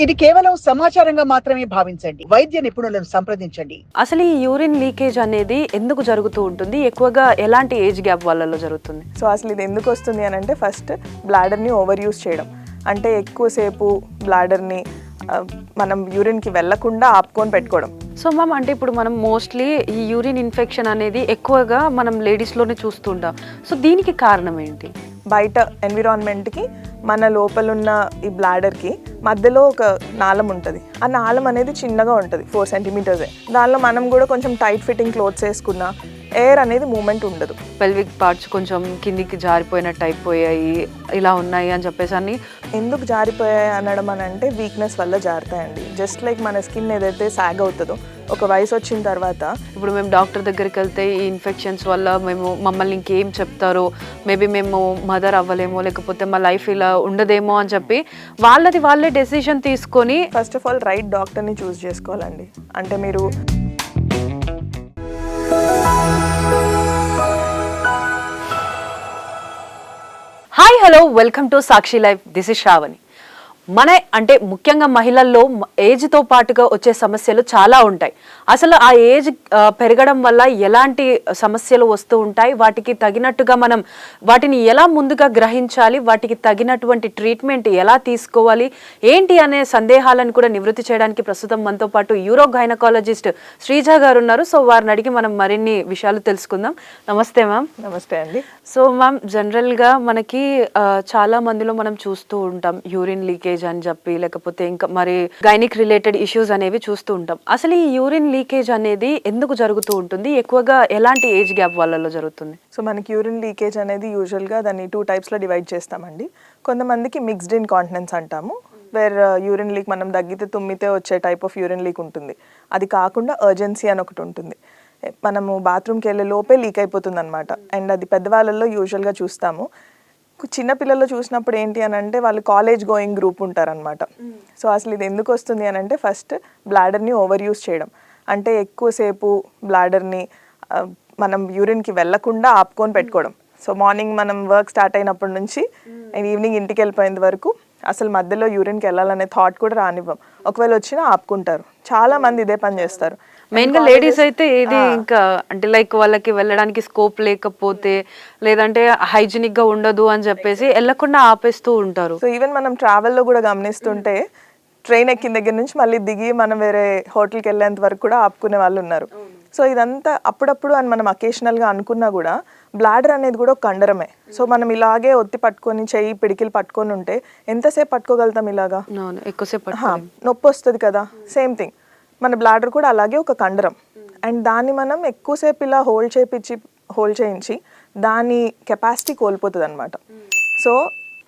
ఇది కేవలం సమాచారంగా మాత్రమే భావించండి. వైద్య నిపుణులను సంప్రదించండి. అసలు ఈ యూరిన్ లీకేజ్ అనేది ఎందుకు జరుగుతూ ఉంటుంది? ఎక్కువగా ఎలాంటి ఏజ్ గ్యాప్ వాళ్ళలో జరుగుతుంది? సో అసలు ఇది ఎందుకు వస్తుంది అని అంటే ఫస్ట్ బ్లాడర్ని ఓవర్ యూస్ చేయడం, అంటే ఎక్కువసేపు బ్లాడర్ని మనం యూరిన్కి వెళ్లకుండా ఆపుకొని పెట్టుకోవడం. సో మ్యామ్, అంటే ఇప్పుడు మనం మోస్ట్లీ ఈ యూరిన్ ఇన్ఫెక్షన్ అనేది ఎక్కువగా మనం లేడీస్లోనే చూస్తుంటాం. సో దీనికి కారణం ఏంటి? బయట ఎన్విరాన్మెంట్కి మన లోపలున్న ఈ బ్లాడర్కి మధ్యలో ఒక నాళం ఉంటుంది. ఆ నాళం అనేది చిన్నగా ఉంటుంది, 4 సెంటీమీటర్సే. దానిలో మనం కూడా కొంచెం టైట్ ఫిట్టింగ్ క్లోత్స్ వేసుకున్నా ఎయిర్ అనేది మూమెంట్ ఉండదు. పెల్విక్ పార్ట్స్ కొంచెం కిందికి జారిపోయినట్టు అయిపోయాయి, ఇలా ఉన్నాయి అని చెప్పేసి అని. ఎందుకు జారిపోయాయి అనడం అని అంటే వీక్నెస్ వల్ల జారుతాయండి. జస్ట్ లైక్ మన స్కిన్ ఏదైతే సాగ్ అవుతుందో ఒక వయసు వచ్చిన తర్వాత, ఇప్పుడు మేము డాక్టర్ దగ్గరికి వెళ్తే ఈ ఇన్ఫెక్షన్స్ వల్ల మమ్మల్ని ఇంకేం చెప్తారో, మేబీ మేము మదర్ అవ్వలేమో, లేకపోతే మా లైఫ్ ఇలా ఉండదేమో అని చెప్పి వాళ్ళే డెసిషన్ తీసుకొని ఫస్ట్ ఆఫ్ ఆల్ రైట్ డాక్టర్ని చూస్ చేసుకోవాలండి. అంటే మీరు hi hello, welcome to Sakshi life. This is Sravani. అంటే ముఖ్యంగా మహిళల్లో ఏజ్తో పాటుగా వచ్చే సమస్యలు చాలా ఉంటాయి. అసలు ఆ ఏజ్ పెరగడం వల్ల ఎలాంటి సమస్యలు వస్తూ ఉంటాయి, వాటికి తగినట్టుగా మనం వాటిని ఎలా ముందుగా గ్రహించాలి, వాటికి తగినటువంటి ట్రీట్మెంట్ ఎలా తీసుకోవాలి ఏంటి అనే సందేహాలను కూడా నివృత్తి చేయడానికి ప్రస్తుతం మనతో పాటు యూరో గైనకాలజిస్ట్ శ్రీజ గారు ఉన్నారు. సో వారిని అడిగి మనం మరిన్ని విషయాలు తెలుసుకుందాం. నమస్తే మ్యామ్. నమస్తే అండి. సో మ్యామ్, జనరల్గా మనకి చాలా మందిలో మనం చూస్తూ ఉంటాం యూరిన్ లీకేజ్ అని చెప్పి, లేకపోతే ఇంకా మరి గైనిక్ రిలేటెడ్ ఇష్యూస్ అనేవి చూస్తూ ఉంటాం. అసలు ఈ యూరిన్ లీకేజ్ అనేది ఎందుకు జరుగుతూ ఉంటుంది? ఎక్కువగా ఎలాంటి ఏజ్ గ్యాప్ వాళ్ళలో జరుగుతుంది? సో మనకి యూరిన్ లీకేజ్ అనేది యూజువల్గా దాన్ని 2 టైప్స్లో డివైడ్ చేస్తామండి. కొంతమందికి మిక్స్డ్ ఇన్కాంటినెన్స్ అంటాము, వేర్ యూరిన్ లీక్ మనం దగ్గితే తుమ్మితే వచ్చే టైప్ ఆఫ్ యూరిన్ లీక్ ఉంటుంది. అది కాకుండా అర్జెన్సీ అని ఒకటి ఉంటుంది. మనము బాత్రూమ్కి వెళ్ళే లోపే లీక్ అయిపోతుంది అనమాట. అండ్ అది పెద్దవాళ్ళల్లో యూజువల్గా చూస్తాము. చిన్నపిల్లల్లో చూసినప్పుడు ఏంటి అని అంటే వాళ్ళు కాలేజ్ గోయింగ్ గ్రూప్ ఉంటారనమాట. సో అసలు ఇది ఎందుకు వస్తుంది అని అంటే ఫస్ట్ బ్లాడర్ని ఓవర్ యూస్ చేయడం, అంటే ఎక్కువసేపు బ్లాడర్ని మనం యూరిన్కి వెళ్లకుండా ఆపుకొని పెట్టుకోవడం. సో మార్నింగ్ మనం వర్క్ స్టార్ట్ అయినప్పటి నుంచి ఈవినింగ్ ఇంటికి వెళ్ళిపోయేంత వరకు అసలు మధ్యలో యూరిన్కి వెళ్ళాలనే థాట్ కూడా రానివ్వం. ఒకవేళ వచ్చినా ఆపుకుంటారు. చాలా మంది ఇదే పని చేస్తారు. మెయిన్ గా లేడీస్ అయితే ఇది ఇంకా అంటే లైక్ వాళ్ళకి వెళ్ళడానికి స్కోప్ లేకపోతే, లేదంటే హైజీనిక్ గా ఉండదు అని చెప్పేసి వెళ్ళకుండా ఆపేస్తూ ఉంటారు. సో ఈవెన్ మనం ట్రావెల్లో కూడా గమనిస్తుంటే ట్రైన్ ఎక్కిన దగ్గర నుంచి మళ్ళీ దిగి మనం వేరే హోటల్కి వెళ్ళేంత వరకు కూడా ఆపుకునే వాళ్ళు ఉన్నారు. సో ఇదంతా అప్పుడప్పుడు అని మనం అకేషనల్గా అనుకున్నా కూడా బ్లాడర్ అనేది కూడా ఒక కండరమే. సో మనం ఇలాగే ఒత్తి పట్టుకొని చెయ్యి పిడికిలు పట్టుకొని ఉంటే ఎంతసేపు పట్టుకోగలుగుతాం? ఇలాగా ఎక్కువసేపు నొప్పి వస్తుంది కదా. సేమ్ థింగ్ మన బ్లాడర్ కూడా అలాగే ఒక కండరం. అండ్ దాన్ని మనం ఎక్కువసేపు ఇలా హోల్డ్ చేయించి దాని కెపాసిటీ కోల్పోతుంది అనమాట. సో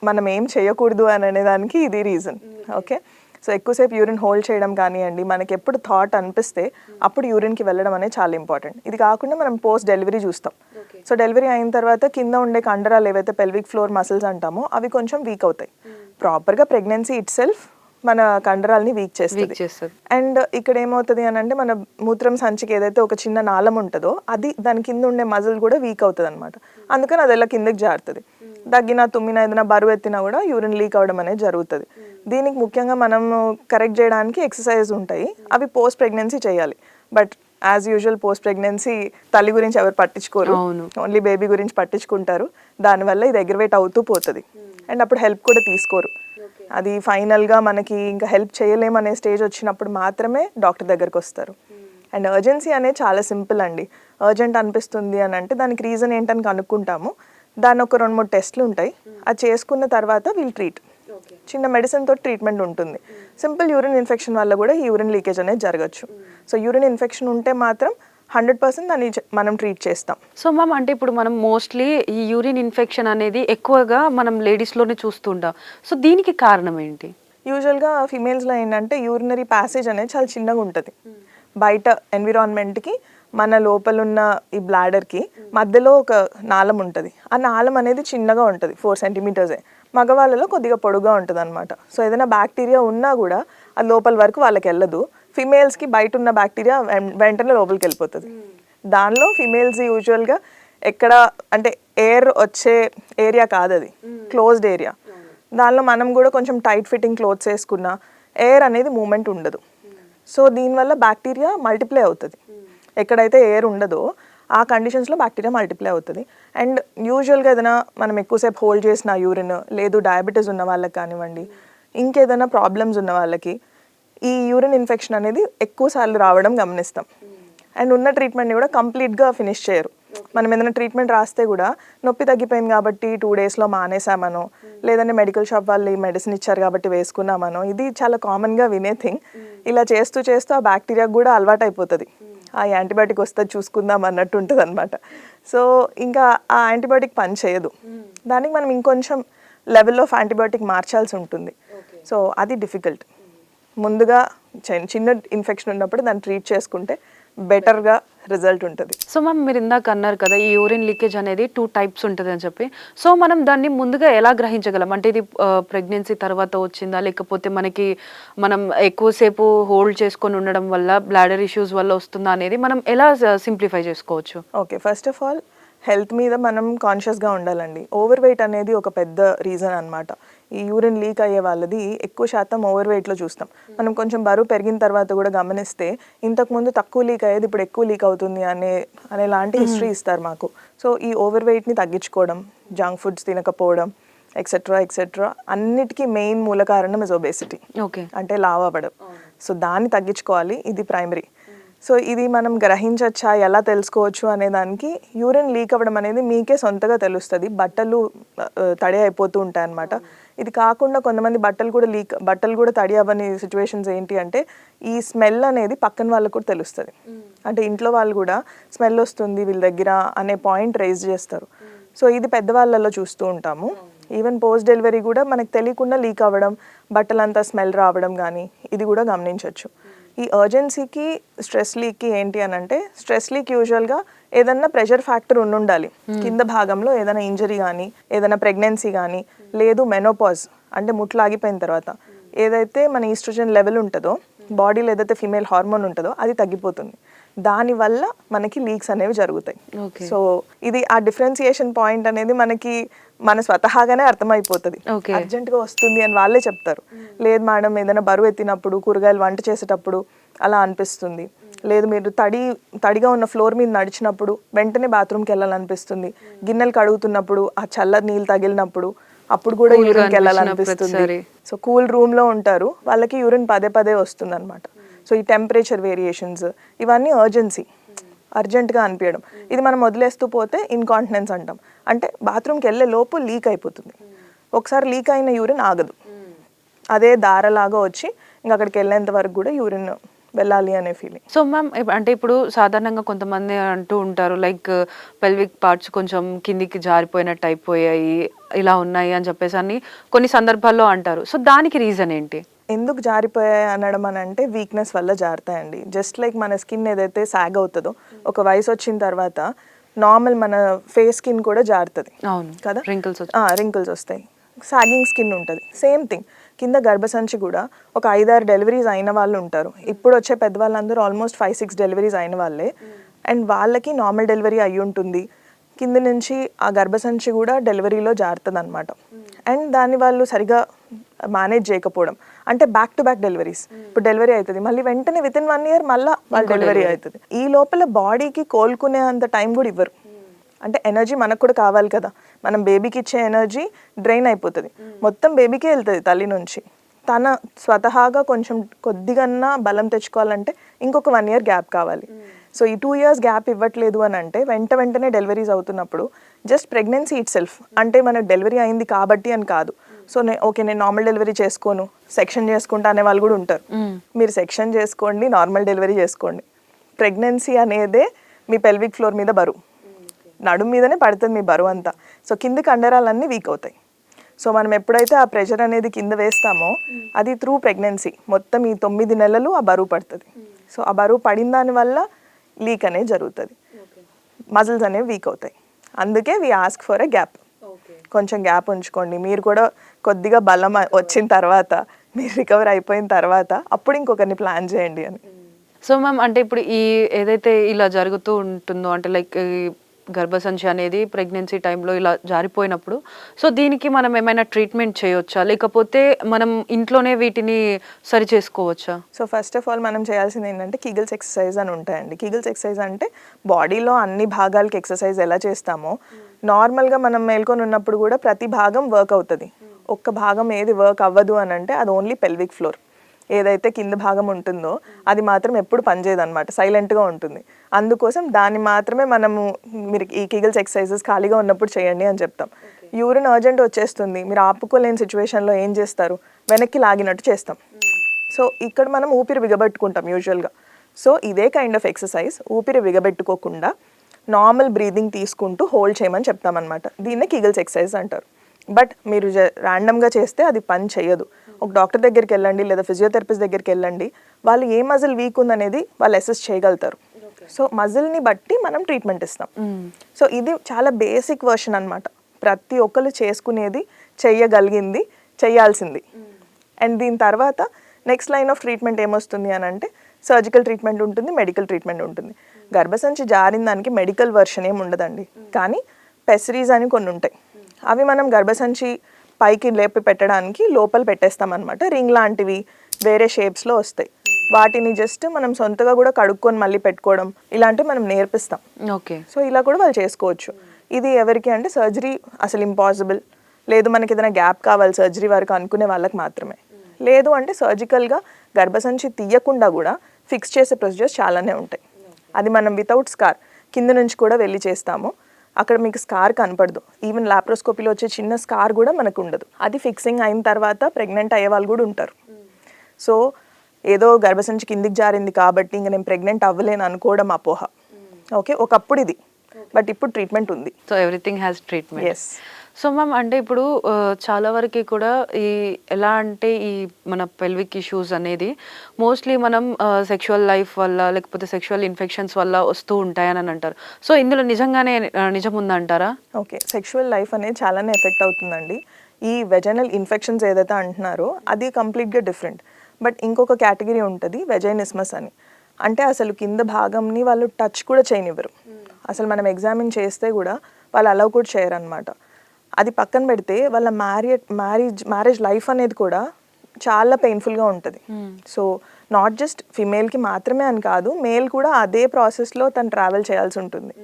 మనం ఏం చేయకూడదు అని అనేదానికి ఇది రీజన్. ఓకే, సో ఎక్కువసేపు యూరిన్ హోల్డ్ చేయడం కానివ్వండి, మనకి ఎప్పుడు థాట్ అనిపిస్తే అప్పుడు యూరిన్కి వెళ్ళడం అనేది చాలా ఇంపార్టెంట్. ఇది కాకుండా మనం పోస్ట్ డెలివరీ చూస్తాం. సో డెలివరీ అయిన తర్వాత కింద ఉండే కండరాలు ఏవైతే పెల్విక్ ఫ్లోర్ మసిల్స్ అంటామో అవి కొంచెం వీక్ అవుతాయి. ప్రాపర్గా ప్రెగ్నెన్సీ ఇట్ సెల్ఫ్ మన కండరాలని వీక్ చేస్తుంది. అండ్ ఇక్కడ ఏమవుతుంది అని అంటే మన మూత్రం సంచికి ఏదైతే ఒక చిన్న నాళం ఉంటుందో అది దాని కింద ఉండే మజిల్ కూడా వీక్ అవుతుంది అనమాట. అందుకని అది ఎలా కిందకి జారుతుంది. దగ్గినా తుమ్మినా ఏదైనా బరువు ఎత్తినా కూడా యూరిన్ లీక్ అవడం అనేది జరుగుతుంది. దీనికి ముఖ్యంగా మనం కరెక్ట్ చేయడానికి ఎక్సర్సైజ్ ఉంటాయి, అవి పోస్ట్ ప్రెగ్నెన్సీ చేయాలి. But as usual post pregnancy తల్లి గురించి ఎవరు పట్టించుకోరు, ఓన్లీ బేబీ గురించి పట్టించుకుంటారు. దానివల్ల ఇది ఎగ్రవేట్ అవుతూ పోతుంది. అండ్ అప్పుడు హెల్ప్ కూడా తీసుకోరు. అది ఫైనల్గా మనకి ఇంకా హెల్ప్ చేయలేమనే స్టేజ్ వచ్చినప్పుడు మాత్రమే డాక్టర్ దగ్గరకు వస్తారు. అండ్ అర్జెన్సీ అనేది చాలా సింపుల్ అండి. అర్జెంట్ అనిపిస్తుంది అని అంటే దానికి రీజన్ ఏంటని కనుక్కుంటాము. దాని ఒక 2-3 టెస్ట్లు ఉంటాయి. అది చేసుకున్న తర్వాత వీళ్ళు ట్రీట్, చిన్న మెడిసిన్ తోటి ట్రీట్మెంట్ ఉంటుంది. సింపుల్ యూరిన్ ఇన్ఫెక్షన్ వల్ల కూడా ఈ యూరిన్ లీకేజ్ అనేది జరగచ్చు. సో యూరిన్ ఇన్ఫెక్షన్ ఉంటే మాత్రం 100% దాన్ని మనం ట్రీట్ చేస్తాం. సో మ్యామ్, అంటే ఇప్పుడు మనం మోస్ట్లీ ఈ యూరిన్ ఇన్ఫెక్షన్ అనేది ఎక్కువగా మనం లేడీస్లోనే చూస్తుంటాం. సో దీనికి కారణం ఏంటి? యూజువల్గా ఫీమేల్స్లో ఏంటంటే యూరినరీ ప్యాసేజ్ అనేది చాలా చిన్నగా ఉంటుంది. బయట ఎన్విరాన్మెంట్కి మన లోపలున్న ఈ బ్లాడర్కి మధ్యలో ఒక నాళం ఉంటుంది. ఆ నాళం అనేది చిన్నగా ఉంటుంది, 4 సెంటీమీటర్సే. మగవాళ్ళలో కొద్దిగా పొడుగా ఉంటుంది అనమాట. సో ఏదైనా బ్యాక్టీరియా ఉన్నా కూడా అది లోపల వరకు వాళ్ళకి వెళ్ళదు. ఫిమేల్స్కి బయట ఉన్న బ్యాక్టీరియా వెంటనే లోపలికి వెళ్ళిపోతుంది. దానిలో ఫిమేల్స్ యూజువల్గా ఎక్కడ అంటే ఎయిర్ వచ్చే ఏరియా కాదు, అది క్లోజ్డ్ ఏరియా. దానిలో మనం కూడా కొంచెం టైట్ ఫిట్టింగ్ క్లోత్స్ వేసుకున్నా ఎయిర్ అనేది మూమెంట్ ఉండదు. సో దీనివల్ల బ్యాక్టీరియా మల్టిప్లై అవుతుంది. ఎక్కడైతే ఎయిర్ ఉండదో ఆ కండిషన్స్లో బ్యాక్టీరియా మల్టిప్లై అవుతుంది. అండ్ యూజువల్గా ఏదైనా మనం ఎక్కువసేపు హోల్డ్ చేసిన యూరిన్, లేదు డయాబెటీస్ ఉన్న వాళ్ళకి కానివ్వండి, ఇంకేదైనా ప్రాబ్లమ్స్ ఉన్న వాళ్ళకి ఈ యూరిన్ ఇన్ఫెక్షన్ అనేది ఎక్కువసార్లు రావడం గమనిస్తాం. అండ్ ఉన్న ట్రీట్మెంట్ని కూడా కంప్లీట్గా ఫినిష్ చేయరు. మనం ఏదైనా ట్రీట్మెంట్ రాస్తే కూడా నొప్పి తగ్గిపోయింది కాబట్టి 2 డేస్లో మానేసామనో, లేదంటే మెడికల్ షాప్ వాళ్ళు ఈ మెడిసిన్ ఇచ్చారు కాబట్టి వేసుకున్నామనో, ఇది చాలా కామన్గా వినే థింగ్. ఇలా చేస్తూ చేస్తూ ఆ బ్యాక్టీరియాకు కూడా అలవాటు అయిపోతుంది. ఆ యాంటీబయాటిక్ వస్తే చూసుకుందాం అన్నట్టు ఉంటుంది అనమాట. సో ఇంకా ఆ యాంటీబయాటిక్ పని చేయదు. దానికి మనం ఇంకొంచెం లెవెల్ ఆఫ్ యాంటీబయాటిక్ మార్చాల్సి ఉంటుంది. సో అది డిఫికల్ట్. ముందుగా చిన్న ఇన్ఫెక్షన్ ఉన్నప్పుడు దాన్ని ట్రీట్ చేసుకుంటే బెటర్గా రిజల్ట్ ఉంటుంది. సో మ్యామ్, మీరు ఇందాక అన్నారు కదా ఈ యూరిన్ లీకేజ్ అనేది 2 టైప్స్ ఉంటుంది అని చెప్పి. సో మనం దాన్ని ముందుగా ఎలా గ్రహించగలం? అంటే ఇది ప్రెగ్నెన్సీ తర్వాత వచ్చిందా, లేకపోతే మనం ఎక్కువసేపు హోల్డ్ చేసుకొని ఉండడం వల్ల, బ్లాడర్ ఇష్యూస్ వల్ల వస్తుందా అనేది మనం ఎలా సింప్లిఫై చేసుకోవచ్చు? Okay, first of all health మీద మనం కాన్షియస్గా ఉండాలండి. ఓవర్ వెయిట్ అనేది ఒక పెద్ద రీజన్ అనమాట. ఈ యూరిన్ లీక్ అయ్యే వాళ్ళది ఎక్కువ శాతం ఓవర్ వెయిట్లో చూస్తాం. మనం కొంచెం బరువు పెరిగిన తర్వాత కూడా గమనిస్తే ఇంతకుముందు తక్కువ లీక్ అయ్యేది ఇప్పుడు ఎక్కువ లీక్ అవుతుంది అనేలాంటి హిస్టరీ ఇస్తారు మాకు. సో ఈ ఓవర్ వెయిట్ని తగ్గించుకోవడం, జంక్ ఫుడ్స్ తినకపోవడం, ఎక్సెట్రా అన్నిటికీ మెయిన్ మూల కారణం ఇస్ ఒబేసిటీ. ఓకే, అంటే లావు అవ్వడం. సో దాన్ని తగ్గించుకోవాలి, ఇది ప్రైమరీ. సో ఇది మనం గ్రహించచ్చా, ఎలా తెలుసుకోవచ్చు అనే దానికి యూరిన్ లీక్ అవ్వడం అనేది మీకే సొంతగా తెలుస్తుంది. బట్టలు తడి అయిపోతూ ఉంటాయి అన్నమాట. ఇది కాకుండా కొంతమంది బట్టలు కూడా తడి అవ్వని సిచ్యువేషన్స్ ఏంటి అంటే ఈ స్మెల్ అనేది పక్కన వాళ్ళకు కూడా తెలుస్తుంది. అంటే ఇంట్లో వాళ్ళు కూడా స్మెల్ వస్తుంది వీళ్ళ దగ్గర అనే పాయింట్ రైజ్ చేస్తారు. సో ఇది పెద్దవాళ్ళలో చూస్తూ ఉంటాము. ఈవెన్ పోస్ట్ డెలివరీ కూడా మనకు తెలియకుండా లీక్ అవ్వడం, బట్టలంతా స్మెల్ రావడం కానీ ఇది కూడా గమనించవచ్చు. ఈ అర్జెన్సీకి స్ట్రెస్ లీక్కి ఏంటి అని అంటే, స్ట్రెస్ లీక్ యూజువల్గా ఏదన్నా ప్రెషర్ ఫ్యాక్టర్ ఉండాలి. కింద భాగంలో ఏదైనా ఇంజరీ కానీ, ఏదైనా ప్రెగ్నెన్సీ కానీ, లేదు మెనోపాజ్ అంటే ముట్లు ఆగిపోయిన తర్వాత ఏదైతే మన ఈస్ట్రోజన్ లెవెల్ ఉంటుందో, బాడీలో ఏదైతే ఫీమేల్ హార్మోన్ ఉంటుందో అది తగ్గిపోతుంది. దానివల్ల మనకి లీక్స్ అనేవి జరుగుతాయి. సో ఇది ఆ డిఫరెన్సియేషన్ పాయింట్ అనేది మన స్వతహాగానే అర్థమైపోతుంది. అర్జెంట్గా వస్తుంది అని వాళ్ళే చెప్తారు. లేదు మేడం, ఏదైనా బరువు ఎత్తినప్పుడు, కూరగాయలు వంట చేసేటప్పుడు అలా అనిపిస్తుంది. లేదు మీరు తడిగా ఉన్న ఫ్లోర్ మీద నడిచినప్పుడు వెంటనే బాత్రూమ్కి వెళ్ళాలనిపిస్తుంది. గిన్నెలు కడుగుతున్నప్పుడు ఆ చల్ల నీళ్ళు తగిలినప్పుడు అప్పుడు కూడా యూరిన్కి వెళ్ళాలనిపిస్తుంది. సో కూల్ రూమ్లో ఉంటారు, వాళ్ళకి యూరిన్ పదే వస్తుంది అనమాట. సో ఈ టెంపరేచర్ వేరియేషన్స్ ఇవన్నీ అర్జెంట్గా అనిపించడం, ఇది మనం వదిలేస్తూ పోతే ఇన్కాంటినెన్స్ అంటాం. అంటే బాత్రూమ్కి వెళ్ళే లోపు లీక్ అయిపోతుంది. ఒకసారి లీక్ అయిన యూరిన్ ఆగదు, అదే దారలాగా వచ్చి ఇంకా అక్కడికి వెళ్ళేంత వరకు కూడా యూరిన్ వెళ్ళాలి అనే ఫీలింగ్. సో మ్యామ్, అంటే ఇప్పుడు సాధారణంగా కొంతమంది అంటూ ఉంటారు లైక్ పెల్విక్ పార్ట్స్ కొంచెం కిందికి జారిపోయినట్టు అయిపోయాయి, ఇలా ఉన్నాయి అని చెప్పేసి కొన్ని సందర్భాల్లో అంటారు. సో దానికి రీజన్ ఏంటి? ఎందుకు జారిపోయాయి అనడం అని అంటే వీక్నెస్ వల్ల జారుతాయండి. జస్ట్ లైక్ మన స్కిన్ ఏదైతే సాగ్ అవుతుందో ఒక వయసు వచ్చిన తర్వాత నార్మల్ మన ఫేస్ స్కిన్ కూడా జారుతుంది కదా, రింకిల్స్ వస్తాయి, సాగింగ్ స్కిన్ ఉంటుంది. సేమ్ థింగ్ కింద గర్భసంచి కూడా ఒక 5-6 డెలివరీస్ అయిన వాళ్ళు ఉంటారు. ఇప్పుడు వచ్చే పెద్దవాళ్ళందరూ ఆల్మోస్ట్ 5-6 డెలివరీస్ అయిన వాళ్ళే. అండ్ వాళ్ళకి నార్మల్ డెలివరీ అయ్యి ఉంటుంది, కింద నుంచి ఆ గర్భసంచి కూడా డెలివరీలో జారుతుంది అనమాట. అండ్ దాన్ని వాళ్ళు సరిగా మేనేజ్ చేయకపోవడం, అంటే బ్యాక్ టు బ్యాక్ డెలివరీస్. ఇప్పుడు డెలివరీ అవుతుంది, మళ్ళీ వెంటనే వితిన్ 1 year మళ్ళీ వాళ్ళ డెలివరీ అవుతుంది. ఈ లోపల బాడీకి కోలుకునే అంత టైం కూడా ఇవ్వరు. అంటే ఎనర్జీ మనకు కూడా కావాలి కదా, మనం బేబీకి ఇచ్చే ఎనర్జీ డ్రైన్ అయిపోతుంది, మొత్తం బేబీకే వెళ్తుంది తల్లి నుంచి. తన స్వతహాగా కొద్దిగా బలం తెచ్చుకోవాలంటే ఇంకొక 1 year గ్యాప్ కావాలి. సో ఈ 2 years గ్యాప్ ఇవ్వట్లేదు అని అంటే వెంటనే డెలివరీస్ అవుతున్నప్పుడు జస్ట్ ప్రెగ్నెన్సీ ఇట్ సెల్ఫ్, అంటే మనకు డెలివరీ అయింది కాబట్టి అని కాదు. సో నేను నార్మల్ డెలివరీ చేసుకోను, సెక్షన్ చేసుకుంటా అనే వాళ్ళు కూడా ఉంటారు. మీరు సెక్షన్ చేసుకోండి, నార్మల్ డెలివరీ చేసుకోండి, ప్రెగ్నెన్సీ అనేదే మీ పెల్విక్ ఫ్లోర్ మీద బరువు, నడుము మీదనే పడుతుంది మీ బరువు అంతా. సో కింద కండరాలన్నీ వీక్ అవుతాయి. సో మనం ఎప్పుడైతే ఆ ప్రెషర్ అనేది కింద వేస్తామో అది త్రూ ప్రెగ్నెన్సీ మొత్తం ఈ 9 నెలలు ఆ బరువు పడుతుంది. సో ఆ బరువు పడిన దాని వల్ల లీక్ అనేది జరుగుతుంది, మజిల్స్ అనేవి వీక్ అవుతాయి. అందుకే we ask for a gap. కొంచెం గ్యాప్ ఉంచుకోండి, మీరు కూడా కొద్దిగా బలం వచ్చిన తర్వాత, మీరు రికవర్ అయిపోయిన తర్వాత అప్పుడు ఇంకొకరిని ప్లాన్ చేయండి అని. సో మ్యామ్, అంటే ఇప్పుడు ఈ ఏదైతే ఇలా జరుగుతూ ఉంటుందో, అంటే లైక్ గర్భసంచి అనేది ప్రెగ్నెన్సీ టైంలో ఇలా జారిపోయినప్పుడు సో దీనికి మనం ఏమైనా ట్రీట్మెంట్ చేయొచ్చా, లేకపోతే మనం ఇంట్లోనే వీటిని సరి చేసుకోవచ్చా? సో ఫస్ట్ ఆఫ్ ఆల్ మనం చేయాల్సింది ఏంటంటే కిగిల్స్ ఎక్సర్సైజ్ అని ఉంటాయండి. కిగిల్స్ ఎక్సర్సైజ్ అంటే బాడీలో అన్ని భాగాలకి ఎక్సర్సైజ్ ఎలా చేస్తామో నార్మల్గా మనం మేల్కొని ఉన్నప్పుడు కూడా ప్రతి భాగం వర్క్ అవుతుంది. ఒక్క భాగం ఏది వర్క్ అవ్వదు అని అంటే అది ఓన్లీ పెల్విక్ ఫ్లోర్. ఏదైతే కింద భాగం ఉంటుందో అది మాత్రం ఎప్పుడు పనిచేయదు అనమాట, సైలెంట్గా ఉంటుంది. అందుకోసం దాన్ని మాత్రమే మనము మీరు ఈ కిగిల్స్ ఎక్సర్సైజెస్ ఖాళీగా ఉన్నప్పుడు చేయండి అని చెప్తాం. యూరిన్ అర్జెంట్ వచ్చేస్తుంది, మీరు ఆపుకోలేని సిచ్యువేషన్లో ఏం చేస్తారు, వెనక్కి లాగినట్టు చేస్తాం. సో ఇక్కడ మనం ఊపిరి బిగబెట్టుకుంటాం యూజువల్గా. సో ఇదే కైండ్ ఆఫ్ ఎక్సర్సైజ్ ఊపిరి బిగబెట్టుకోకుండా నార్మల్ బ్రీదింగ్ తీసుకుంటూ హోల్డ్ చేయమని చెప్తామన్నమాట. దీన్నే కిగిల్స్ ఎక్సర్సైజ్ అంటారు. బట్ మీరు ర్యాండమ్గా చేస్తే అది పని చేయదు. ఒక డాక్టర్ దగ్గరికి వెళ్ళండి లేదా ఫిజియోథెరపిస్ట్ దగ్గరికి వెళ్ళండి, వాళ్ళు ఏ మజిల్ వీక్ ఉందనేది వాళ్ళు అసెస్ చేయగలుగుతారు. సో మజిల్ని బట్టి మనం ట్రీట్మెంట్ ఇస్తాం. సో ఇది చాలా బేసిక్ వర్షన్ అనమాట. ప్రతి ఒక్కరు చేసుకునేది, చెయ్యగలిగింది, చెయ్యాల్సింది. అండ్ దీని తర్వాత నెక్స్ట్ లైన్ ఆఫ్ ట్రీట్మెంట్ ఏమొస్తుంది అని అంటే సర్జికల్ ట్రీట్మెంట్ ఉంటుంది, మెడికల్ ట్రీట్మెంట్ ఉంటుంది. గర్భసంచి జారిన దానికి మెడికల్ వర్షన్ ఏమి ఉండదండి, కానీ పెసరీస్ అని కొన్ని ఉంటాయి. అవి మనం గర్భసంచి పైకి లేపి పెట్టడానికి లోపల పెట్టేస్తామన్నమాట. రింగ్ లాంటివి వేరే షేప్స్లో వస్తాయి. వాటిని జస్ట్ మనం సొంతగా కూడా కడుక్కొని మళ్ళీ పెట్టుకోవడం ఇలాంటివి మనం నేర్పిస్తాం. ఓకే. సో ఇలా కూడా వాళ్ళు చేసుకోవచ్చు. ఇది ఎవరికి అంటే సర్జరీ అసలు ఇంపాసిబుల్ లేదు, మనకి ఏదైనా గ్యాప్ కావాలి సర్జరీ వరకు అనుకునే వాళ్ళకి మాత్రమే. లేదు అంటే సర్జికల్గా గర్భసంచి తీయకుండా కూడా ఫిక్స్ చేసే ప్రొసీజర్స్ చాలానే ఉంటాయి. అది మనం వితౌట్ స్కార్ కింద నుంచి కూడా వెళ్ళి చేస్తాము. అక్కడ మీకు స్కార్ కనపడదు. ఈవెన్ లాప్రోస్కోపీలో వచ్చే చిన్న స్కార్ కూడా మనకు ఉండదు. అది ఫిక్సింగ్ అయిన తర్వాత ప్రెగ్నెంట్ అయ్యే వాళ్ళు కూడా ఉంటారు. సో ఏదో గర్భసంచి కిందికి జారింది కాబట్టి ఇంకా నేను ప్రెగ్నెంట్ అవ్వలేను అనుకోవడం అపోహ. ఓకే, ఒకప్పుడు ఇది, బట్ ఇప్పుడు ట్రీట్మెంట్ ఉంది. So everything has treatment. Yes. So ma'am అంటే ఇప్పుడు చాలా వరకు కూడా ఈ ఎలా అంటే ఈ మన పెల్విక్ ఇష్యూస్ అనేది మోస్ట్లీ మనం సెక్షువల్ లైఫ్ వల్ల లేకపోతే సెక్షువల్ ఇన్ఫెక్షన్స్ వల్ల వస్తూ ఉంటాయని అంటారు. సో ఇందులో నిజంగానే నిజం ఉందంటారా? ఓకే, సెక్షువల్ లైఫ్ అనేది చాలానే ఎఫెక్ట్ అవుతుందండి. ఈ వెజైనల్ ఇన్ఫెక్షన్స్ ఏదైతే అంటున్నారో అది కంప్లీట్గా డిఫరెంట్. బట్ ఇంకొక కేటగిరీ ఉంటుంది వెజైనిస్మస్ అని. అంటే అసలు కింద భాగంని వాళ్ళు టచ్ కూడా చేయనివ్వరు. అసలు మనం ఎగ్జామిన్ చేస్తే కూడా వాళ్ళు అలౌ కూడా చేయరు అనమాట. అది పక్కన పెడితే వాళ్ళ మ్యారేజ్ లైఫ్ అనేది కూడా చాలా పెయిన్ఫుల్గా ఉంటుంది. సో నాట్ జస్ట్ ఫిమేల్కి మాత్రమే అని కాదు, మేల్ కూడా అదే ప్రాసెస్లో తను ట్రావెల్ చేయాల్సి ఉంటుంది.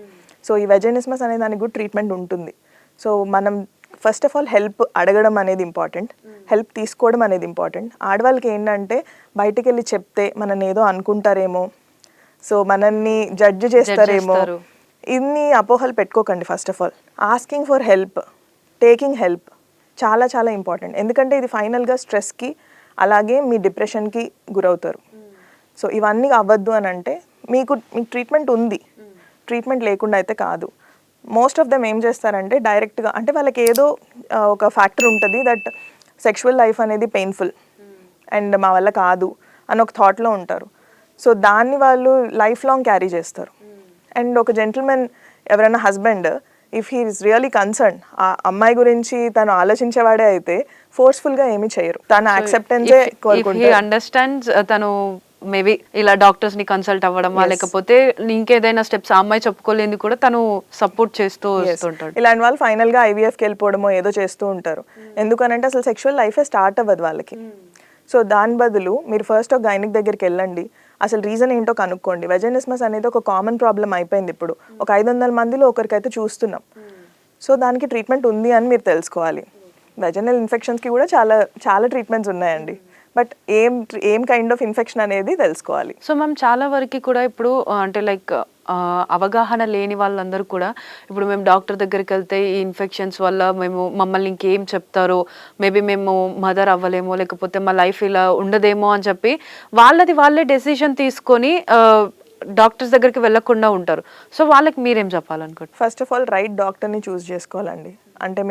సో ఈ వెజైనిస్మస్ అనే దానికి కూడా ట్రీట్మెంట్ ఉంటుంది. సో మనం ఫస్ట్ ఆఫ్ ఆల్ హెల్ప్ అడగడం అనేది ఇంపార్టెంట్, హెల్ప్ తీసుకోవడం అనేది ఇంపార్టెంట్. ఆడవాళ్ళకి ఏంటంటే బయటికి వెళ్ళి చెప్తే మనని ఏదో అనుకుంటారేమో, సో మనల్ని జడ్జ్ చేస్తారేమో, ఇన్ని అపోహలు పెట్టుకోకండి. First of all asking for help, taking help చాలా చాలా ఇంపార్టెంట్. ఎందుకంటే ఇది ఫైనల్గా స్ట్రెస్కి అలాగే మీ డిప్రెషన్కి గురవుతారు. సో ఇవన్నీ అవ్వద్దు అని అంటే మీకు ట్రీట్మెంట్ ఉంది, ట్రీట్మెంట్ లేకుండా అయితే కాదు. మోస్ట్ ఆఫ్ దెమ్ ఏం చేస్తారంటే డైరెక్ట్గా అంటే వాళ్ళకి ఏదో ఒక ఫ్యాక్టర్ ఉంటుంది దట్ సెక్షువల్ లైఫ్ అనేది పెయిన్ఫుల్ అండ్ మా వల్ల కాదు అని ఒక థాట్లో ఉంటారు. సో దాన్ని వాళ్ళు లైఫ్ లాంగ్ క్యారీ చేస్తారు. అండ్ ఒక జెంటిల్మెన్ ఎవరైనా husband if he is really concern, ఆ అమ్మాయి గురించి తను ఆలోచించేవాడే అయితే ఫోర్స్ఫుల్గా ఏమీ చేయరు, తన యాక్సెప్టెన్సే కోరుకుంటారు. అండర్స్టాండ్స్ తను మేబీ ఇలా డాక్టర్స్ ని కన్సల్ట్ అవ్వడమా లేకపోతే ఇంకేదైనా స్టెప్స్ ఆ అమ్మాయి చెప్పుకోలేని కూడా తను సపోర్ట్ చేస్తూ వస్తుంటాడు. ఇలాంటి వాళ్ళు ఫైనల్ గా ఐవీఎఫ్కి వెళ్ళిపోవడమో ఏదో చేస్తూ ఉంటారు. ఎందుకనంటే అసలు సెక్షువల్ లైఫే స్టార్ట్ అవ్వదు వాళ్ళకి. సో దాని బదులు మీరు ఫస్ట్ ఒక గైనిక్ దగ్గరికి వెళ్ళండి, అసలు రీజన్ ఏంటో కనుక్కోండి. వెజైనిస్మస్ అనేది ఒక కామన్ ప్రాబ్లం అయిపోయింది. ఇప్పుడు ఒక 500 మందిలో ఒకరికైతే చూస్తున్నాం. సో దానికి ట్రీట్మెంట్ ఉంది అని మీరు తెలుసుకోవాలి. వెజైనల్ ఇన్ఫెక్షన్స్కి కూడా చాలా చాలా ట్రీట్మెంట్స్ ఉన్నాయండి. బట్ ఏం కైండ్ ఆఫ్ ఇన్ఫెక్షన్ అనేది తెలుసుకోవాలి. సో మ్యామ్ చాలా వరకు కూడా ఇప్పుడు అంటే లైక్ అవగాహన లేని వాళ్ళందరూ కూడా ఇప్పుడు మేము డాక్టర్ దగ్గరికి వెళ్తే ఈ ఇన్ఫెక్షన్స్ వల్ల మమ్మల్ని ఇంకేం చెప్తారో, మేబీ మేము మదర్ అవ్వలేమో లేకపోతే మా లైఫ్ ఇలా ఉండదేమో అని చెప్పి వాళ్ళే డెసిషన్ తీసుకొని డాక్టర్స్ దగ్గరికి వెళ్ళకుండా ఉంటారు. సో వాళ్ళకి మీరేం చెప్పాలనుకుంటున్నారు? ఫస్ట్ ఆఫ్ ఆల్ రైట్ డాక్టర్ని చూస్ చేసుకోవాలండి. అంటే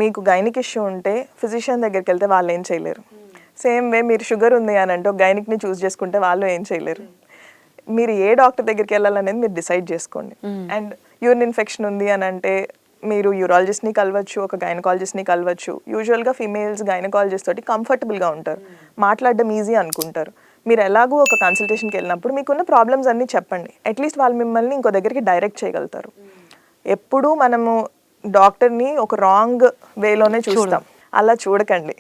మీకు గైనిక్ ఇష్యూ ఉంటే ఫిజిషియన్ దగ్గరికి వెళ్తే వాళ్ళు ఏం చేయలేరు. సేమ్ వే మీరు షుగర్ ఉంది అని అంటే ఒక గైనిక్ని చూస్ చేసుకుంటే వాళ్ళు ఏం చేయలేరు. మీరు ఏ డాక్టర్ దగ్గరికి వెళ్ళాలనేది మీరు డిసైడ్ చేసుకోండి. అండ్ యూరిన్ ఇన్ఫెక్షన్ ఉంది అని అంటే మీరు యూరాలజిస్ట్ని కలవచ్చు, ఒక గైనకాలజిస్ట్ని కలవచ్చు. యూజువల్గా ఫీమేల్స్ గైనకాలజిస్ట్ తోటి కంఫర్టబుల్గా ఉంటారు, మాట్లాడడం ఈజీ అనుకుంటారు. మీరు ఎలాగూ ఒక కన్సల్టేషన్కి వెళ్ళినప్పుడు మీకున్న ప్రాబ్లమ్స్ అన్నీ చెప్పండి. అట్లీస్ట్ వాళ్ళు మిమ్మల్ని ఇంకో దగ్గరికి డైరెక్ట్ చేయగలుగుతారు. ఎప్పుడూ మనము డాక్టర్ని ఒక రాంగ్ వేలోనే చూస్తాం. అలా చూడకండి.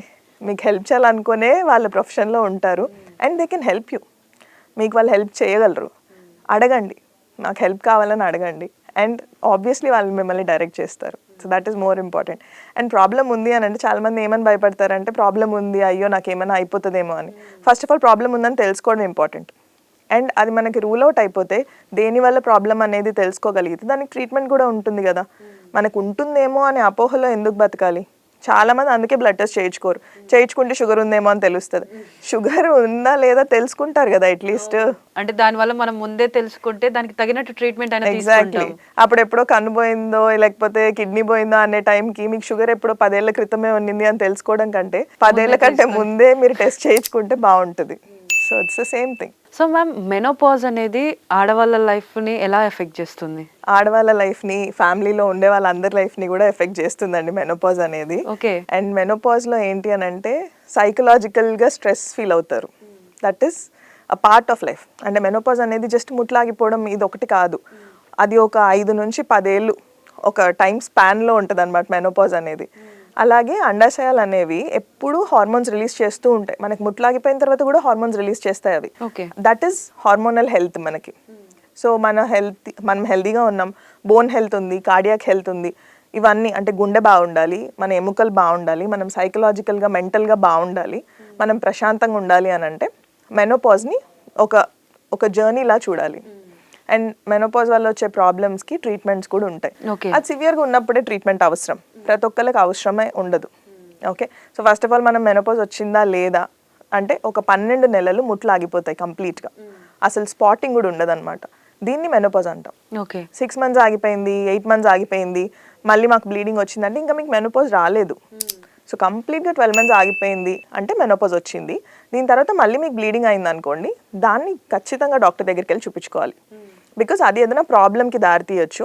మీకు హెల్ప్ చేయాలనుకునే వాళ్ళ ప్రొఫెషన్లో ఉంటారు and they can help you. మీకు వాళ్ళు హెల్ప్ చేయగలరు. అడగండి, నాకు హెల్ప్ కావాలని అడగండి అండ్ ఆబ్వియస్లీ వాళ్ళు మిమ్మల్ని డైరెక్ట్ చేస్తారు. So that is more important. And problem ఉంది అని అంటే చాలామంది ఏమని భయపడతారంటే ప్రాబ్లం ఉంది, అయ్యో నాకు ఏమైనా అయిపోతుందేమో అని. ఫస్ట్ ఆఫ్ ఆల్ ప్రాబ్లం ఉందని తెలుసుకోవడం ఇంపార్టెంట్. అండ్ అది మనకి రూల్ అవుట్ అయిపోతే దేనివల్ల ప్రాబ్లం అనేది తెలుసుకోగలిగితే దానికి ట్రీట్మెంట్ కూడా ఉంటుంది కదా. మనకు ఉంటుందేమో అనే అపోహలో ఎందుకు బతకాలి? చాలామంది అందుకే బ్లడ్ టెస్ట్ చేయించుకోరు. చేయించుకుంటే షుగర్ ఉందేమో అని తెలుస్తుంది. షుగర్ ఉందా లేదా తెలుసుకుంటారు కదా అట్లీస్ట్. అంటే దానివల్ల మనం ముందే తెలుసుకుంటే దానికి తగినట్టు ట్రీట్మెంట్ అనేది ఎగ్జాక్ట్లీ. అప్పుడు ఎప్పుడో కన్ను పోయిందో లేకపోతే కిడ్నీ పోయిందో అనే టైంకి మీకు షుగర్ ఎప్పుడో 10 ఏళ్ల క్రితమే ఉన్నింది అని తెలుసుకోవడం కంటే 10 ఏళ్ల కంటే ముందే మీరు టెస్ట్ చేయించుకుంటే బాగుంటుంది. So it's the same thing. So ma'am, menopause అనేది ఆడవాళ్ళ లైఫ్ని ఎలా ఎఫెక్ట్ చేస్తుంది? ఆడవాళ్ళ లైఫ్ని, ఫ్యామిలీలో ఉండే వాళ్ళందరి లైఫ్ని కూడా ఎఫెక్ట్ చేస్తుందండి మెనోపాజ్ అనేది. ఓకే. అండ్ మెనోపాజ్లో ఏంటి అని అంటే సైకలాజికల్గా స్ట్రెస్ ఫీల్ అవుతారు. That is a part of life. అంటే మెనోపాజ్ అనేది జస్ట్ ముట్లాగిపోవడం ఇది ఒకటి కాదు. అది ఒక 5 నుంచి 10 ఏళ్ళు ఒక టైం స్పాన్లో ఉంటుంది అనమాట మెనోపాజ్ అనేది. అలాగే అండాశయాలు అనేవి ఎప్పుడూ హార్మోన్స్ రిలీజ్ చేస్తూ ఉంటాయి. మనకి ముట్లాగిపోయిన తర్వాత కూడా హార్మోన్స్ రిలీజ్ చేస్తాయి అవి. దట్ ఈస్ హార్మోనల్ హెల్త్ మనకి. సో మనం హెల్తీగా ఉన్నాం, బోన్ హెల్త్ ఉంది, కార్డియాక్ హెల్త్ ఉంది. ఇవన్నీ అంటే గుండె బాగుండాలి, మన ఎముకలు బాగుండాలి, మనం సైకలాజికల్గా మెంటల్గా బాగుండాలి, మనం ప్రశాంతంగా ఉండాలి అని అంటే మెనోపాజ్ని ఒక జర్నీలా చూడాలి. అండ్ మెనోపాజ్ వల్ల వచ్చే ప్రాబ్లమ్స్కి ట్రీట్మెంట్స్ కూడా ఉంటాయి. అది సివియర్గా ఉన్నప్పుడే ట్రీట్మెంట్ అవసరం, ప్రతి ఒక్కరికి అవసరమే ఉండదు. Okay. So first of all మనం మెనోపాజ్ వచ్చిందా లేదా అంటే ఒక 12 నెలలు ముట్లు ఆగిపోతాయి కంప్లీట్గా. అసలు స్పాటింగ్ కూడా ఉండదు అనమాట. దీన్ని మెనోపాజ్ అంటాం. 6 మంత్స్ ఆగిపోయింది, 8 మంత్స్ ఆగిపోయింది, మళ్ళీ మాకు బ్లీడింగ్ వచ్చిందంటే ఇంకా మీకు మెనోపాజ్ రాలేదు. సో కంప్లీట్గా 12 మంత్స్ ఆగిపోయింది అంటే మెనోపాజ్ వచ్చింది. దీని తర్వాత మళ్ళీ మీకు బ్లీడింగ్ అయింది అనుకోండి, దాన్ని ఖచ్చితంగా డాక్టర్ దగ్గరికి వెళ్ళి చూపించుకోవాలి. బికాస్ అది ఏదైనా ప్రాబ్లంకి దారి తీయచ్చు.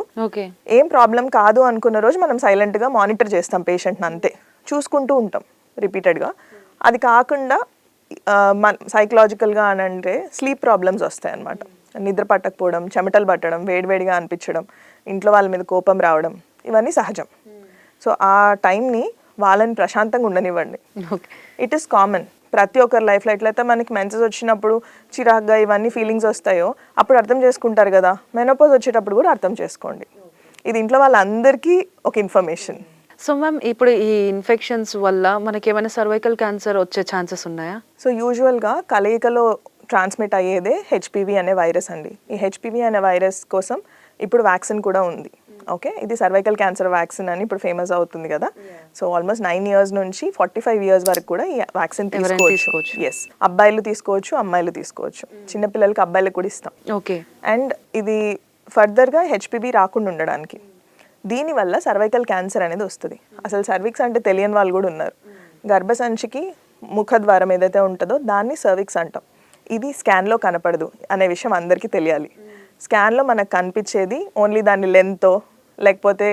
ఏం ప్రాబ్లం కాదు అనుకున్న రోజు మనం సైలెంట్గా మానిటర్ చేస్తాం పేషెంట్ని, అంతే చూసుకుంటూ ఉంటాం రిపీటెడ్గా. అది కాకుండా సైకలాజికల్గా అని అంటే స్లీప్ ప్రాబ్లమ్స్ వస్తాయి అన్నమాట. నిద్ర పట్టకపోవడం, చెమటలు పట్టడం, వేడివేడిగా అనిపించడం, ఇంట్లో వాళ్ళ మీద కోపం రావడం, ఇవన్నీ సహజం. సో ఆ టైంని వాళ్ళని ప్రశాంతంగా ఉండనివ్వండి. ఇట్ ఈస్ కామన్ ప్రతి ఒక్కరి లైఫ్లో. ఎట్లయితే మనకి మెన్సెస్ వచ్చినప్పుడు చిరాగ్గా ఇవన్నీ ఫీలింగ్స్ వస్తాయో అప్పుడు అర్థం చేసుకుంటారు కదా, మెనోపాజ్ వచ్చేటప్పుడు కూడా అర్థం చేసుకోండి. ఇది ఇంట్లో వాళ్ళందరికీ ఒక ఇన్ఫర్మేషన్. సో మ్యామ్, ఇప్పుడు ఈ ఇన్ఫెక్షన్స్ వల్ల మనకి ఏమైనా సర్వైకల్ క్యాన్సర్ వచ్చే ఛాన్సెస్ ఉన్నాయా? సో యూజువల్గా కలయికలో ట్రాన్స్మిట్ అయ్యేదే హెచ్పివి అనే వైరస్ అండి. ఈ హెచ్పివి అనే వైరస్ కోసం ఇప్పుడు వ్యాక్సిన్ కూడా ఉంది. ఓకే. ఇది సర్వైకల్ క్యాన్సర్ వ్యాక్సిన్ అని ఇప్పుడు ఫేమస్ అవుతుంది కదా. సో ఆల్మోస్ట్ 9 years నుంచి 45 years వరకు కూడా ఈ వ్యాక్సిన్ తీసుకోవచ్చు. ఎస్, అబ్బాయిలు తీసుకోవచ్చు, అమ్మాయిలు తీసుకోవచ్చు. చిన్నపిల్లలకి అబ్బాయిలకు కూడా ఇస్తాం. ఓకే. అండ్ ఇది ఫర్దర్గా హెచ్పివి రాకుండా ఉండడానికి. దీనివల్ల సర్వైకల్ క్యాన్సర్ అనేది వస్తుంది. అసలు సర్విక్స్ అంటే తెలియని వాళ్ళు కూడా ఉన్నారు. గర్భసంచికి ముఖద్వారం ఏదైతే ఉంటుందో దాన్ని సర్విక్స్ అంటాం. ఇది స్కాన్లో కనపడదు అనే విషయం అందరికీ తెలియాలి. స్కాన్లో మనకు కనిపించేది ఓన్లీ దాని లెంతో లేకపోతే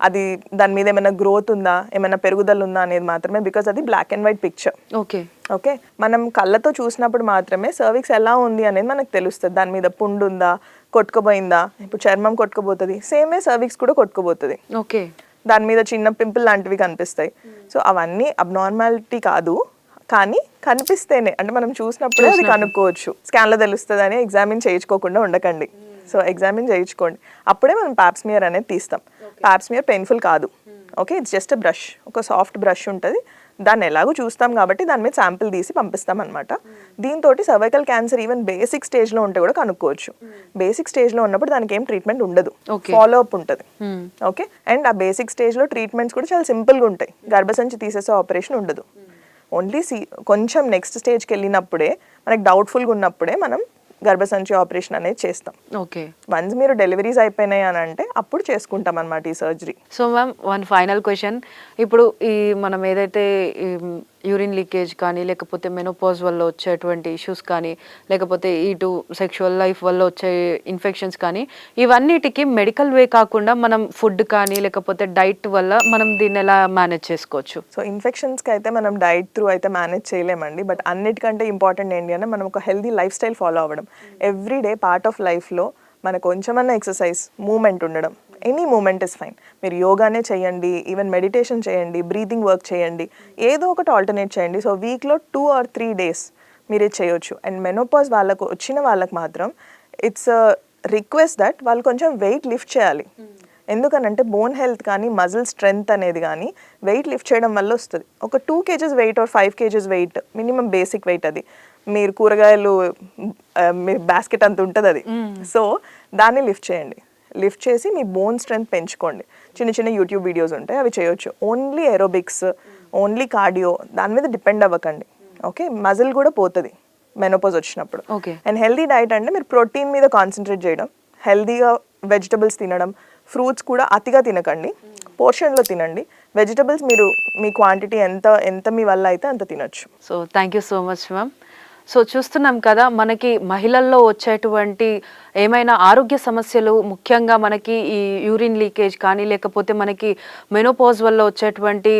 అది దాని మీద ఏమైనా గ్రోత్ ఉందా, ఏమైనా పెరుగుదల ఉందా అనేది మాత్రమే. బికాజ్ అది black and white picture. Okay. మనం కళ్ళతో చూసినప్పుడు మాత్రమే సర్విక్స్ ఎలా ఉంది అనేది మనకు తెలుస్తుంది. దాని మీద పుండు ఉందా, కొట్టుకుపోయిందా, ఇప్పుడు చర్మం కొట్టుకుపోతుంది, సేమే సర్విక్స్ కూడా కొట్టుకుపోతుంది. ఓకే. దాని మీద చిన్న పింపుల్ లాంటివి కనిపిస్తాయి. సో అవన్నీ అబ్నార్మాలిటీ కాదు, కానీ కనిపిస్తేనే అంటే మనం చూసినప్పుడే అది కనుక్కోవచ్చు. స్కాన్లో తెలుస్తుంది అని ఎగ్జామిన్ చేయించుకోకుండా ఉండకండి. సో ఎగ్జామిన్ చేయించుకోండి, అప్పుడే మనం ప్యాప్స్మియర్ అనేది తీస్తాం. ప్యాప్స్మియర్ పెయిన్ఫుల్ కాదు. Okay. It's just a brush, ఒక సాఫ్ట్ బ్రష్ ఉంటుంది. దాన్ని ఎలాగో చూస్తాం కాబట్టి దాని మీద శాంపిల్ తీసి పంపిస్తాం అనమాట. దీంతో సర్వైకల్ క్యాన్సర్ ఈవెన్ బేసిక్ స్టేజ్లో ఉంటే కూడా కనుక్కోవచ్చు. బేసిక్ స్టేజ్లో ఉన్నప్పుడు దానికి ఏం ట్రీట్మెంట్ ఉండదు, ఫాలో అప్ ఉంటుంది. ఓకే. అండ్ ఆ బేసిక్ స్టేజ్లో ట్రీట్మెంట్స్ కూడా చాలా సింపుల్గా ఉంటాయి. గర్భసంచి తీసేసే ఆపరేషన్ ఉండదు. ఓన్లీ కొంచెం నెక్స్ట్ స్టేజ్కి వెళ్ళినప్పుడే, మనకి డౌట్ఫుల్గా ఉన్నప్పుడే మనం గర్భసంచి ఆపరేషన్ అనేది చేస్తాం. ఓకే. వన్స్ మీరు డెలివరీస్ అయిపోయినాయి అని అంటే అప్పుడు చేసుకుంటాం అన్నమాట ఈ surgery. So ma'am, one final question. ఇప్పుడు ఈ మనం ఏదైతే యూరిన్ లీకేజ్ కానీ లేకపోతే మెనోపాజ్ వల్ల వచ్చేటువంటి ఇష్యూస్ కానీ లేకపోతే ఇటు సెక్షువల్ లైఫ్ వల్ల వచ్చే ఇన్ఫెక్షన్స్ కానీ ఇవన్నిటికీ మెడికల్ వే కాకుండా మనం ఫుడ్ కానీ లేకపోతే డైట్ వల్ల మనం దీన్ని ఎలా మేనేజ్ చేసుకోవచ్చు? సో ఇన్ఫెక్షన్స్కి అయితే మనం డైట్ త్రూ అయితే మేనేజ్ చేయలేమండి. బట్ అన్నిటికంటే ఇంపార్టెంట్ ఏంటి అంటే మనం ఒక హెల్దీ లైఫ్ స్టైల్ ఫాలో అవ్వడం. ఎవ్రీడే పార్ట్ ఆఫ్ లైఫ్లో మనకు కొంచెమన్నా ఎక్సర్సైజ్, మూమెంట్ ఉండడం, ఎనీ మూమెంట్ ఇస్ ఫైన్. మీరు యోగానే చేయండి, ఈవెన్ మెడిటేషన్ చేయండి, బ్రీతింగ్ వర్క్ చేయండి, ఏదో ఒకటి ఆల్టర్నేట్ చేయండి. సో వీక్లో 2 or 3 days మీరు ఇది చేయొచ్చు. అండ్ మెనోపాజ్ వచ్చిన వాళ్ళకి మాత్రం ఇట్స్ రిక్వెస్ట్ దట్ వాళ్ళు కొంచెం వెయిట్ లిఫ్ట్ చేయాలి. ఎందుకనంటే బోన్ హెల్త్ కానీ మజిల్ స్ట్రెంగ్త్ అనేది కానీ వెయిట్ లిఫ్ట్ చేయడం వల్ల వస్తుంది. ఒక 2 kgs weight or 5 kgs weight minimum basic weight. అది మీరు కూరగాయలు మీ బాస్కెట్ అంత ఉంటుంది అది. సో దాన్ని లిఫ్ట్ చేయండి. లిఫ్ట్ చేసి మీ బోన్ స్ట్రెంగ్త్ పెంచుకోండి. చిన్న చిన్న యూట్యూబ్ వీడియోస్ ఉంటాయి, అవి చేయొచ్చు. ఓన్లీ ఏరోబిక్స్, ఓన్లీ కార్డియో దాని మీద డిపెండ్ అవ్వకండి. ఓకే, మజిల్ కూడా పోతుంది మెనోపాజ్ వచ్చినప్పుడు. అండ్ హెల్దీ డైట్ అంటే మీరు ప్రోటీన్ మీద కాన్సన్ట్రేట్ చేయడం, హెల్దీగా వెజిటబుల్స్ తినడం, ఫ్రూట్స్ కూడా అతిగా తినకండి, పోర్షన్లో తినండి. వెజిటబుల్స్ మీరు మీ క్వాంటిటీ ఎంత మీ వల్ల అయితే అంత తినొచ్చు. So thank you so much ma'am. So చూస్తున్నాం కదా, మనకి మహిళల్లో వచ్చేటువంటి ఏమైనా ఆరోగ్య సమస్యలు, ముఖ్యంగా మనకి ఈ యూరిన్ లీకేజ్ కానీ లేకపోతే మనకి మెనోపాజ్ వల్ల వచ్చేటువంటి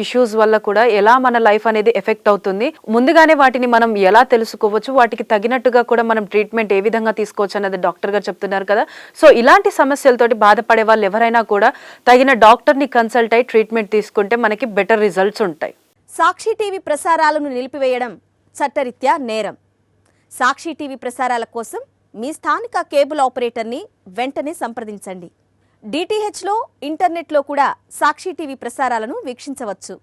ఇష్యూస్ వల్ల కూడా ఎలా మన లైఫ్ అనేది ఎఫెక్ట్ అవుతుంది, ముందుగానే వాటిని మనం ఎలా తెలుసుకోవచ్చు, వాటికి తగినట్టుగా కూడా మనం ట్రీట్మెంట్ ఏ విధంగా తీసుకోవచ్చు అన్నది డాక్టర్ గారు చెప్తున్నారు కదా. సో ఇలాంటి సమస్యలతోటి బాధపడే వాళ్ళు ఎవరైనా కూడా తగిన డాక్టర్ని కన్సల్ట్ అయ్యి ట్రీట్మెంట్ తీసుకుంటే మనకి బెటర్ రిజల్ట్స్ ఉంటాయి. సాక్షి టీవీ ప్రసారాలను నిలిపివేయడం చట్టరీత్యా నేరం. సాక్షి టీవీ ప్రసారాల కోసం మీ స్థానిక కేబుల్ ఆపరేటర్ని వెంటనే సంప్రదించండి. DTHలో, ఇంటర్నెట్లో కూడా సాక్షి టీవీ ప్రసారాలను వీక్షించవచ్చు.